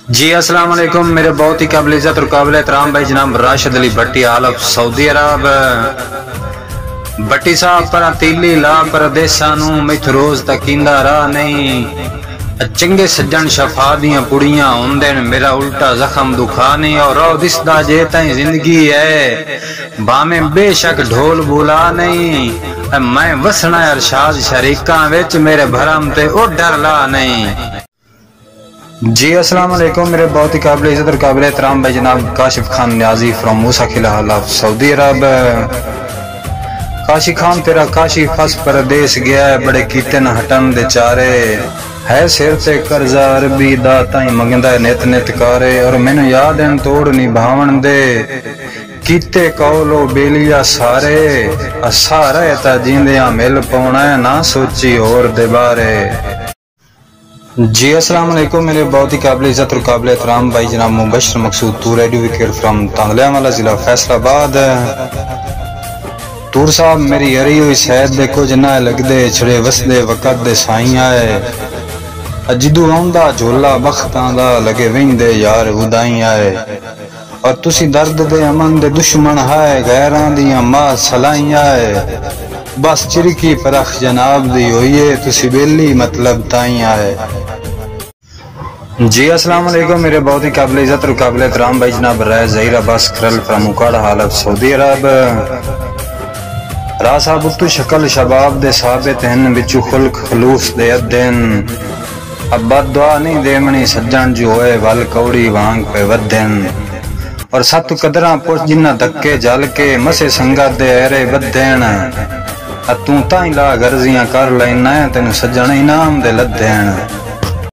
جی السلام علیکم میرے بہت ہی قابل عزت اور قابل احترام بھائی جناب راشد علی بھٹی آلف سعودی عرب بھٹی صاحب پر تیلی لا پردیساں نوں میتھ روز تکیندا راہ نہیں چنگے سجن شفا دیاں پڑیاں ہوندن میرا الٹا زخم دکھا نہیں اور رو دسدا جے تائیں زندگی ہے بامیں بے شک ڈھول بولا نہیں میں وسنا ارشاد شریکاں وچ میرے بھرم تے او ڈر لا نہیں۔ جی السلام علیکم میرے بہت ہی قابل عزت اور قابل احترام بھائی جناب کاشف خان نیازی فرام موسیٰ قلعہ آلف سعودی عرب۔ کاشی خان تیرا کاشی فس پردیس گیا ہے بڑے کیتے نہ ہٹن دے چارے ہے سر تے قرضہ عربی دا تائیں مگندہ نیت نیت کارے اور میں نے یاد ہیں توڑ نہیں بھاون دے کیتے کولو بیلیا سارے سارا ایتا جیندیاں مل پونا ہے نہ سوچی اور دے بارے۔ جی السلام علیکم میرے بہت ہی قابل عزت اور قابل احترام بھائی جناب مبشر مقصود تور ریڈیو وکیر فرام تانگلیاں والا ضلع فیصل آباد۔ تور صاحب میری ہری ہوئی سید دے کچھ نہ لگ دے چھڑے وسدے وقت دے سائیں آئے جدو آندا جھولا بختاں دا لگے ویندے یار ودائیں آئے اور تسی درد دے امن دے دشمن ہائے غیران دیاں ماں سلائیں آئے بس چرکی پرخ جناب دی ہوئیے تسی بیلی مطلب تائیں آئے۔ جی السلام علیکم میرے بہت ہی قابل عزت اور قابل احترام بھائی جناب رائے ظہیر عباس کھرل فرام اکاڑا آلف سعودی عرب۔ راہ صاحب اتو شکل شباب دے ثابت ہیں بچو خلق خلوص دے ادن اب بد دعا نہیں دیمنی سجن جو ہوئے وال کوڑی وانگ پہ ودن اور ست قدران پوچھ جنہ دکے جل کے مسے سنگت دے ایرے بدن اتوں تائیں لا غرضیاں کر لینا تینوں سجن انعام دے لدین۔